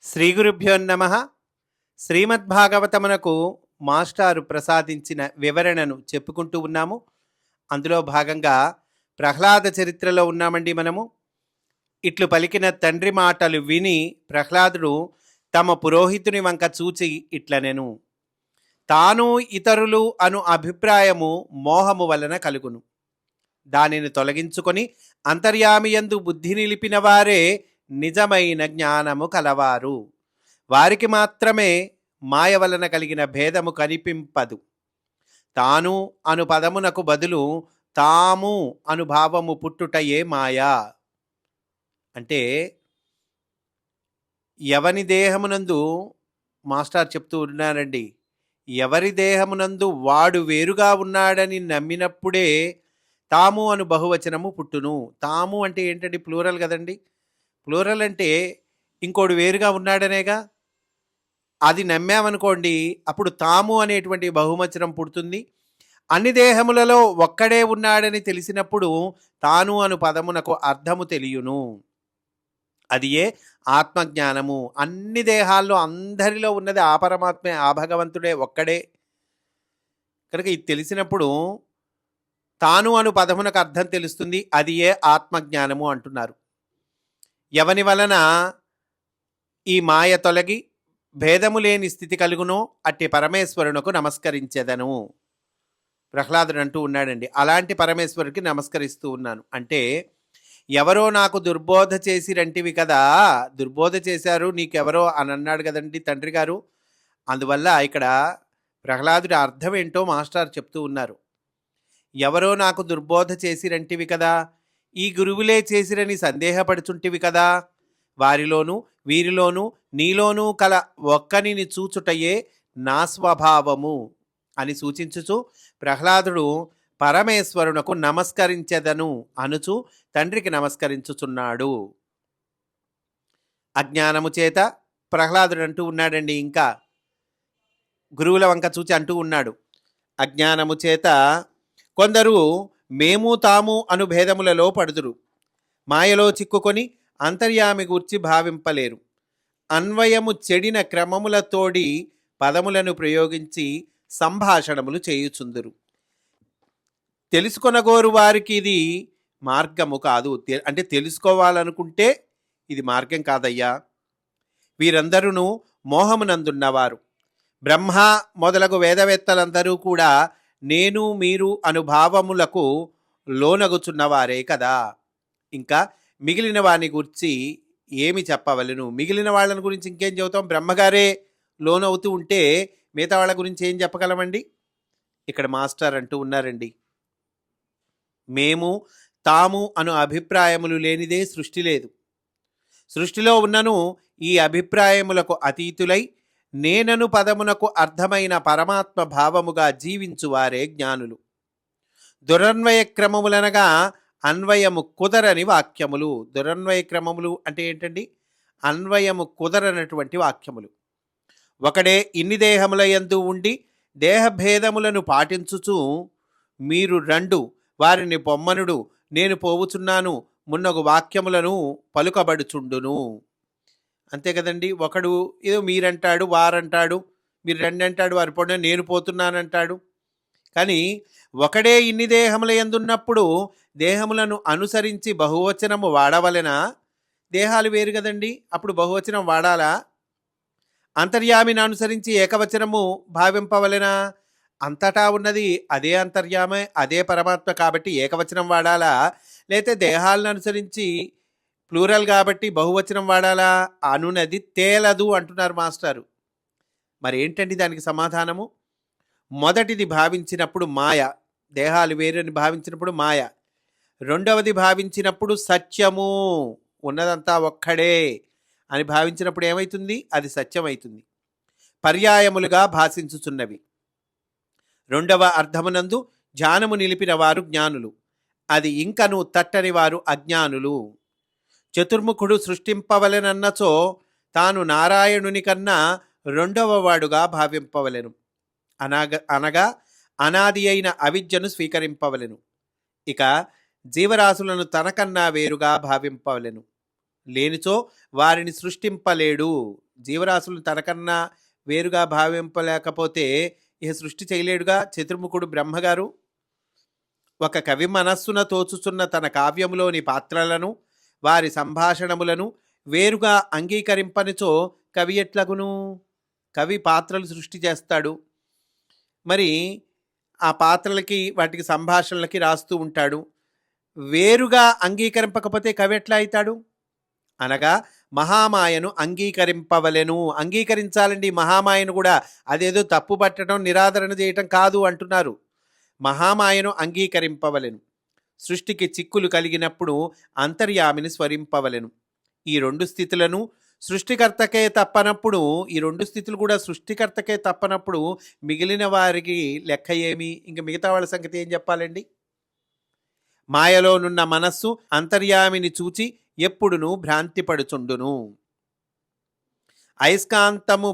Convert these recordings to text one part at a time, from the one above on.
శ్రీ గురుభ్యో నమ. శ్రీమద్భాగవతమునకు మాస్టారు ప్రసాదించిన వివరణను చెప్పుకుంటూ ఉన్నాము. అందులో భాగంగా ప్రహ్లాద చరిత్రలో ఉన్నామండి మనము. ఇట్లు పలికిన తండ్రి మాటలు విని ప్రహ్లాదుడు తమ పురోహితుని వంక చూచి ఇట్లనెను: తాను ఇతరులు అను అభిప్రాయము మోహము వలన కలుగును. దానిని తొలగించుకొని అంతర్యామియందు బుద్ధి నిలిపిన వారే నిజమైన జ్ఞానము కలవారు. వారికి మాత్రమే మాయ వలన కలిగిన భేదము కనిపింపదు. తాను అను పదమునకు బదులు తాము అను భావము పుట్టుటయే మాయా. అంటే ఎవని దేహమునందు మాస్టర్ చెప్తూ ఉన్నారండి, ఎవరి దేహమునందు వాడు వేరుగా ఉన్నాడని నమ్మినప్పుడే తాము అను బహువచనము పుట్టును. తాము అంటే ఏంటండి? ప్లూరల్ కదండి. ప్లూరల్ అంటే ఇంకోడు వేరుగా ఉన్నాడనేగా. అది నమ్మామనుకోండి, అప్పుడు తాము అనేటువంటి బహువచనం పుడుతుంది. అన్ని దేహములలో ఒక్కడే ఉన్నాడని తెలిసినప్పుడు తాను అను పదమునకు అర్థము తెలియను. అది ఏ ఆత్మజ్ఞానము. అన్ని దేహాల్లో అందరిలో ఉన్నది ఆ పరమాత్మే, ఆ భగవంతుడే ఒక్కడే. కనుక ఇది తెలిసినప్పుడు తాను అను పదమునకు అర్థం తెలుస్తుంది. అది ఏ ఆత్మజ్ఞానము అంటున్నారు. ఎవని వలన ఈ మాయ తొలగి భేదము లేని స్థితి కలుగునో అట్టి పరమేశ్వరునకు నమస్కరించెదను. ప్రహ్లాదుడు అంటూ ఉన్నాడండి, అలాంటి పరమేశ్వరుడికి నమస్కరిస్తూ ఉన్నాను. అంటే ఎవరో నాకు దుర్బోధ చేసిరంటివి కదా, దుర్బోధ చేశారు నీకెవరో అని అన్నాడు కదండి తండ్రి గారు. అందువల్ల ఇక్కడ ప్రహ్లాదుడి అర్థం ఏంటో మాస్టర్ చెప్తూ ఉన్నారు. ఎవరో నాకు దుర్బోధ చేసిరంటివి కదా, ఈ గురువులే చేసిరని సందేహపడుచుంటివి కదా, వారిలోనూ వీరిలోనూ నీలోనూ కల ఒక్కనిని చూచుటయే నా స్వభావము అని సూచించుచు ప్రహ్లాదుడు పరమేశ్వరునకు నమస్కరించెదను అనుచు తండ్రికి నమస్కరించుచున్నాడు. అజ్ఞానము చేత ప్రహ్లాదుడు అంటూ ఉన్నాడండి. ఇంకా గురువుల వంక చూచి అంటూ ఉన్నాడు, అజ్ఞానము చేత కొందరు మేము తాము అను భేదములలో పడుదురు. మాయలో చిక్కుకొని అంతర్యామి గూర్చి భావింపలేరు. అన్వయము చెడిన క్రమములతోడి పదములను ప్రయోగించి సంభాషణములు చేయుచుందురు. తెలుసుకొనగోరు వారికి ఇది మార్గము కాదు. అంటే తెలుసుకోవాలనుకుంటే ఇది మార్గం కాదయ్యా. వీరందరూ మోహమునందున్నవారు. బ్రహ్మ మొదలగు వేదవేత్తలందరూ కూడా నేను మీరు అనుభావములకు లోనగుచున్నవారే కదా. ఇంకా మిగిలిన వారిని గురించి ఏమి చెప్పవలను? మిగిలిన వాళ్ళని గురించి ఇంకేం చెబుతాం? బ్రహ్మగారే లోనవుతూ ఉంటే మిగతా వాళ్ళ గురించి ఏం చెప్పగలమండి? ఇక్కడ మాస్టర్ అంటూ ఉన్నారండి, మేము తాము అను అభిప్రాయములు లేనిదే సృష్టి లేదు. సృష్టిలో ఉన్నను ఈ అభిప్రాయములకు అతీతులై నేనను పదమునకు అర్థమైన పరమాత్మ భావముగా జీవించువారే జ్ఞానులు. దురన్వయ క్రమములనగా అన్వయము కుదరని వాక్యములు. దురన్వయ క్రమములు అంటే ఏంటండి? అన్వయము కుదరనటువంటి వాక్యములు. ఒకడే ఇన్ని దేహముల యందు ఉండి దేహభేదములను పాటించుచు మీరు రెండు వారిని పొమ్మనుడు నేను పోవుచున్నాను మున్నగు వాక్యములను పలుకబడుచుండును. అంతే కదండి. ఒకడు ఏదో మీరంటాడు, వారంటాడు, మీరు రెండంటాడు, వారి పొండ నేను పోతున్నానంటాడు. కానీ ఒకడే ఇన్ని దేహముల యందున్నప్పుడు దేహములను అనుసరించి బహువచనము వాడవలెనా? దేహాలు వేరు కదండి, అప్పుడు బహువచనం వాడాలా? అంతర్యామిని అనుసరించి ఏకవచనము భావింపవలెనా? అంతటా ఉన్నది అదే అంతర్యామే, అదే పరమాత్మ కాబట్టి ఏకవచనం వాడాలా? లేతే దేహాలను అనుసరించి ప్లూరల్ కాబట్టి బహువచనం వాడాలా? అనునది తేలదు అంటున్నారు మాస్టారు. మరి ఏంటండి దానికి సమాధానము? మొదటిది భావించినప్పుడు మాయ, దేహాలు వేరని భావించినప్పుడు మాయ. రెండవది భావించినప్పుడు సత్యము, ఉన్నదంతా ఒక్కడే అని భావించినప్పుడు ఏమవుతుంది? అది సత్యమవుతుంది. పర్యాయములుగా భాషించుచున్నవి. రెండవ అర్థమునందు ధ్యానము నిలిపిన వారు జ్ఞానులు, అది ఇంకను తట్టని వారు అజ్ఞానులు. చతుర్ముఖుడు సృష్టింపవలెనన్నచో తాను నారాయణుని కన్నా రెండవ వాడుగా భావింపవలెను. అనగా అనాది అయిన అవిద్యను స్వీకరింపవలెను. ఇక జీవరాశులను తనకన్నా వేరుగా భావింపవలెను. లేనిచో వారిని సృష్టింపలేడు. జీవరాశులను తనకన్నా వేరుగా భావింపలేకపోతే ఇక సృష్టి చేయలేడుగా చతుర్ముఖుడు బ్రహ్మగారు. ఒక కవి మనస్సున తోచుచున్న తన కావ్యములోని పాత్రలను, వారి సంభాషణములను వేరుగా అంగీకరింపనిచో కవి ఎట్లగును? కవి పాత్రలు సృష్టి చేస్తాడు, మరి ఆ పాత్రలకి వాటికి సంభాషణలకి రాస్తూ ఉంటాడు. వేరుగా అంగీకరింపకపోతే కవి ఎట్లా అవుతాడు? అనగా మహామాయను అంగీకరింపవలెను. అంగీకరించాలండి మహామాయను కూడా. అదేదో తప్పు పట్టడం, నిరాదరణ చేయటం కాదు అంటున్నారు. మహామాయను అంగీకరింపవలెను. సృష్టికి చిక్కులు కలిగినప్పుడు అంతర్యామిని స్మరింపవలెను. ఈ రెండు స్థితులను సృష్టికర్తకే తప్పనప్పుడు, ఈ రెండు స్థితులు కూడా సృష్టికర్తకే తప్పనప్పుడు మిగిలిన వారికి లెక్క ఏమి? ఇంక మిగతా వాళ్ళ సంగతి ఏం చెప్పాలండి? మాయలోనున్న మనస్సు అంతర్యామిని చూచి ఎప్పుడును భ్రాంతి పడుచుండును. అయస్కాంతము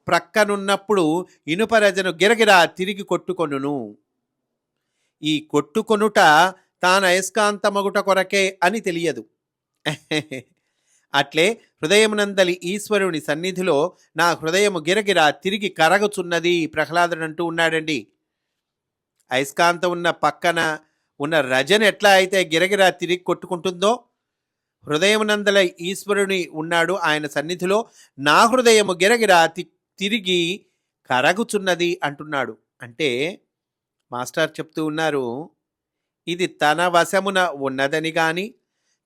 ప్రక్కనున్నప్పుడు ఇనుపరజను గిరగిరా తిరిగి కొట్టుకొనును. ఈ కొట్టుకొనుట తాను అయస్కాంతమగుట కొరకే అని తెలియదు. అట్లే హృదయమునందలి ఈశ్వరుని సన్నిధిలో నా హృదయము గిరగిరా తిరిగి కరగుచున్నది ప్రహ్లాదుడు అంటూ ఉన్నాడండి. అయస్కాంతం ఉన్న పక్కన ఉన్న రజన ఎట్లా అయితే గిరగిరా తిరిగి కొట్టుకుంటుందో, హృదయమునందల ఈశ్వరుని ఉన్నాడు, ఆయన సన్నిధిలో నా హృదయము గిరగిరా తిరిగి కరగుచున్నది అంటున్నాడు. అంటే మాస్టర్ చెప్తూ ఉన్నారు, ఇది తన వశమున ఉన్నదని కానీ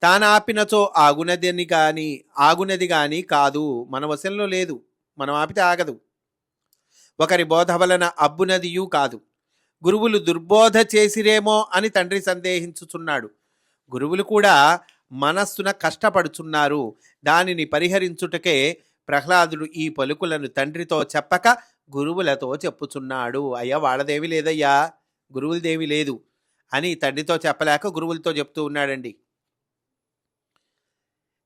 తానాపినచో ఆగునది కానీ కాదు. మన వశంలో లేదు, మనం ఆపితే ఆగదు. ఒకరి బోధ వలన అబ్బునదియూ కాదు. గురువులు దుర్బోధ చేసిరేమో అని తండ్రి సందేహించుచున్నాడు. గురువులు కూడా మనస్సున కష్టపడుచున్నారు. దానిని పరిహరించుటకే ప్రహ్లాదుడు ఈ పలుకులను తండ్రితో చెప్పక గురువులతో చెప్పుచున్నాడు. అయ్యా వాళ్ళదేవి లేదయ్యా, గురువులదేవి లేదు అని తండ్రితో చెప్పలేక గురువులతో చెప్తూ ఉన్నాడండి.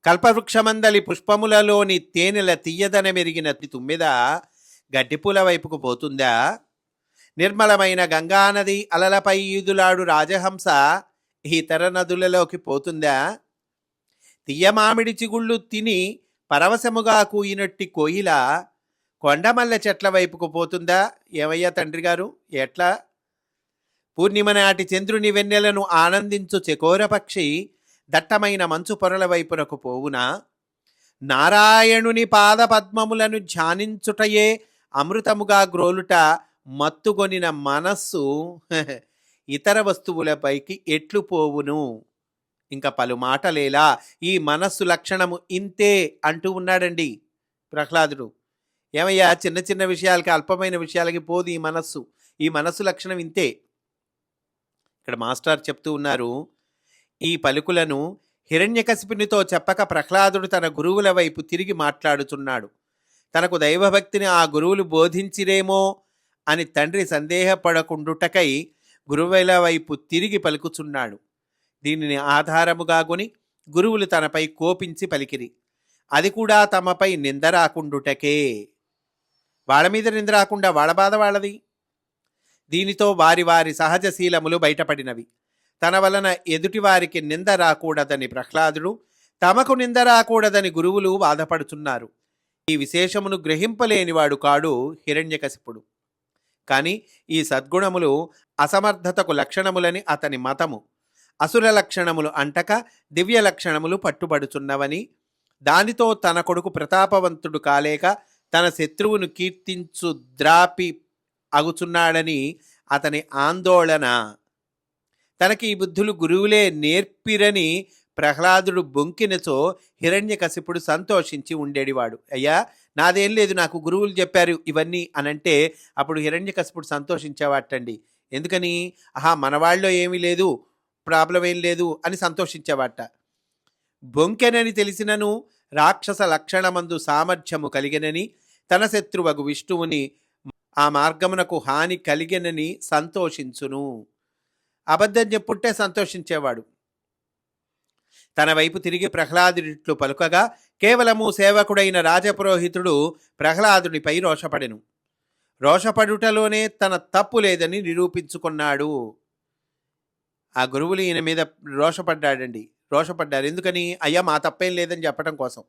కల్పవృక్షమందలి పుష్పములలోని తేనెల తీయదన మెరిగిన తుమ్మిద గడ్డిపూల వైపుకు పోతుందా? నిర్మలమైన గంగానది అలలపై ఈదులాడు రాజహంస ఇతర నదులలోకి పోతుందా? తీయమామిడి చిగుళ్ళు తిని పరవశముగా కూయినట్టి కోయిల కొండమల్లె చెట్ల వైపుకు పోతుందా? ఏమయ్యా తండ్రి గారు, ఎట్లా? పూర్ణిమ నాటి చంద్రుని వెన్నెలను ఆనందించు చెకోర పక్షి దట్టమైన మంచు పొరల వైపునకు పోవునా? నారాయణుని పాద పద్మములను ధ్యానించుటయే అమృతముగా గ్రోలుట మత్తుగొనిన మనస్సు ఇతర వస్తువులపైకి ఎట్లు పోవును? ఇంకా పలు మాటలేలా ఈ మనస్సు లక్షణము ఇంతే అంటూ ఉన్నాడండి ప్రహ్లాదుడు. ఏమయ్యా, చిన్న చిన్న విషయాలకి, అల్పమైన విషయాలకి పోదు ఈ మనస్సు లక్షణం ఇంతే. ఇక్కడ మాస్టర్ చెప్తూ ఉన్నారు, ఈ పలుకులను హిరణ్యకశిపునితో చెప్పక ప్రహ్లాదుడు తన గురువుల వైపు తిరిగి మాట్లాడుచున్నాడు. తనకు దైవభక్తిని ఆ గురువులు బోధించిరేమో అని తండ్రి సందేహపడకుండుటకై గురువుల వైపు తిరిగి పలుకుచున్నాడు. దీనిని ఆధారముగా కొని గురువులు తనపై కోపించి పలికిరి. అది కూడా తమపై నింద రాకుండుటకే. వాళ్ళ మీద నింద రాకుండా వాళ్ళ బాధ వాళ్ళది. దీనితో వారి వారి సహజ శీలములు బయటపడినవి. తన వలన ఎదుటివారికి నింద రాకూడదని ప్రహ్లాదుడు, తమకు నింద రాకూడదని గురువులు బాధపడుచున్నారు. ఈ విశేషమును గ్రహింపలేనివాడు కాడు హిరణ్యకశిపుడు. కానీ ఈ సద్గుణములు అసమర్థతకు లక్షణములని అతని మతము. అసుర లక్షణములు అంటక దివ్య లక్షణములు పట్టుబడుచున్నవని, దానితో తన కొడుకు ప్రతాపవంతుడు కాలేక తన శత్రువును కీర్తించు ద్రాపి అగుచున్నాడని అతని ఆందోళన. తనకి ఈ బుద్ధులు గురువులే నేర్పిరని ప్రహ్లాదుడు బొంకినచో హిరణ్యకశిపుడు సంతోషించి ఉండేడివాడు. అయ్యా, నాదేం లేదు, నాకు గురువులు చెప్పారు ఇవన్నీ అనంటే అప్పుడు హిరణ్యకశిపుడు సంతోషించేవాటండి. ఎందుకని? మనవాళ్ళలో ఏమీ లేదు, ప్రాబ్లం ఏం లేదు అని సంతోషించేవాట. బొంకెనని తెలిసినను రాక్షస లక్షణమందు సామర్థ్యము కలిగినని, తన శత్రువగు విష్ణువుని ఆ మార్గమునకు హాని కలిగినని సంతోషించును. అబద్ధం చెప్పుంటే సంతోషించేవాడు. తన వైపు తిరిగి ప్రహ్లాదుడిట్లు పలుకగా కేవలము సేవకుడైన రాజపురోహితుడు ప్రహ్లాదునిపై రోషపడెను. రోషపడుటలోనే తన తప్పు లేదని నిరూపించుకున్నాడు. ఆ గురువులు ఈయన మీద రోషపడ్డారు. ఎందుకని? అయ్యా, మా తప్పేం లేదని చెప్పడం కోసం.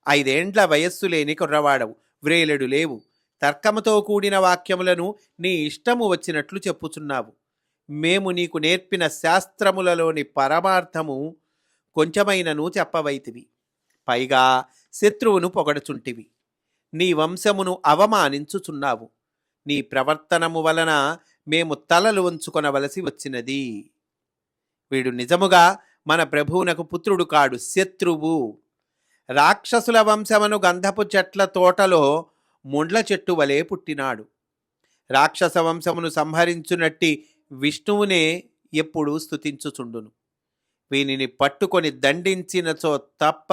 5 ఏండ్ల వయస్సు లేని కుర్రవాడవు, వ్రేలెడు లేవు. తర్కముతో కూడిన వాక్యములను నీ ఇష్టము వచ్చినట్లు చెప్పుచున్నావు. మేము నీకు నేర్పిన శాస్త్రములలోని పరమార్థము కొంచెమైనను చెప్పవైతివి. పైగా శత్రువును పొగడుచుంటివి. నీ వంశమును అవమానించుచున్నావు. నీ ప్రవర్తనము వలన మేము తలలు వంచుకొనవలసి వచ్చినది. వీడు నిజముగా మన ప్రభువునకు పుత్రుడు కాడు, శత్రువు. రాక్షసుల వంశమును గంధపు చెట్ల తోటలో ముండ్ల చెట్టు వలె పుట్టినాడు. రాక్షస వంశమును సంహరించునట్టి విష్ణువునే ఎప్పుడు స్తుతించుచుండును. వీనిని పట్టుకొని దండించినచో తప్ప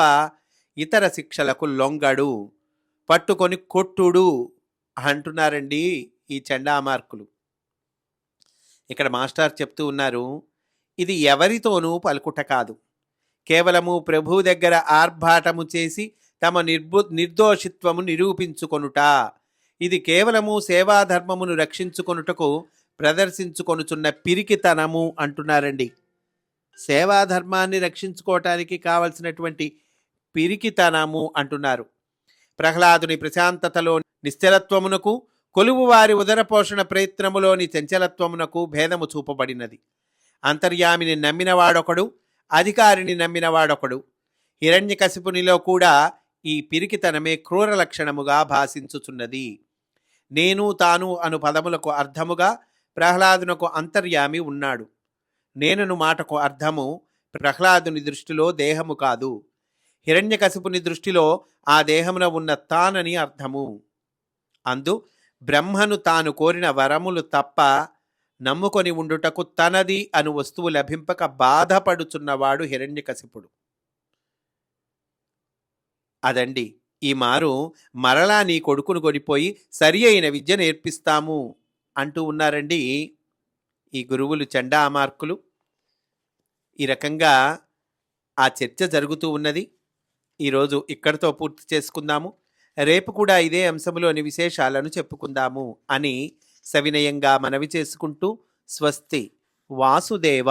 ఇతర శిక్షలకు లొంగడు. పట్టుకొని కొట్టుడు అంటున్నారండి ఈ చండామార్కులు. ఇక్కడ మాస్టర్ చెప్తూ ఉన్నారు, ఇది ఎవరితోనూ పలుకుట కాదు, కేవలము ప్రభువు దగ్గర ఆర్భాటము చేసి తమ నిర్దోషిత్వము నిరూపించుకొనుట. ఇది కేవలము సేవాధర్మమును రక్షించుకొనుటకు ప్రదర్శించుకొనుచున్న పిరికితనము అంటున్నారండి. సేవాధర్మాన్ని రక్షించుకోవటానికి కావలసినటువంటి పిరికితనము అంటున్నారు. ప్రహ్లాదుని ప్రశాంతతలో నిశ్చలత్వమునకు, కొలువు వారి ఉదరపోషణ ప్రయత్నములోని చంచలత్వమునకు భేదము చూపబడినది. అంతర్యామిని నమ్మినవాడొకడు, అధికారిని నమ్మినవాడొకడు. హిరణ్యకశిపునిలో కూడా ఈ పిరికితనమే క్రూర లక్షణముగా భాషించుచున్నది. నేను తాను అను పదములకు అర్థముగా ప్రహ్లాదునకు అంతర్యామి ఉన్నాడు. నేనను మాటకు అర్థము ప్రహ్లాదుని దృష్టిలో దేహము కాదు, హిరణ్యకశిపుని దృష్టిలో ఆ దేహమున ఉన్న తానని అర్థము. అందు బ్రహ్మను తాను కోరిన వరములు తప్ప నమ్ముకొని ఉండుటకు తనది అను వస్తువు లభింపక బాధపడుచున్నవాడు హిరణ్యకశిపుడు. అదండి, ఈ మారు మరలా నీ కొడుకును కొనిపోయి సరి అయిన విద్య నేర్పిస్తాము అంటూ ఉన్నారండి ఈ గురువులు చండామార్కులు. ఈ రకంగా ఆ చర్చ జరుగుతూ ఉన్నది. ఈరోజు ఇక్కడితో పూర్తి చేసుకుందాము. రేపు కూడా ఇదే అంశంలోని విశేషాలను చెప్పుకుందాము అని సవినయంగా మనవి చేసుకుంటూ స్వస్తి. వాసుదేవ.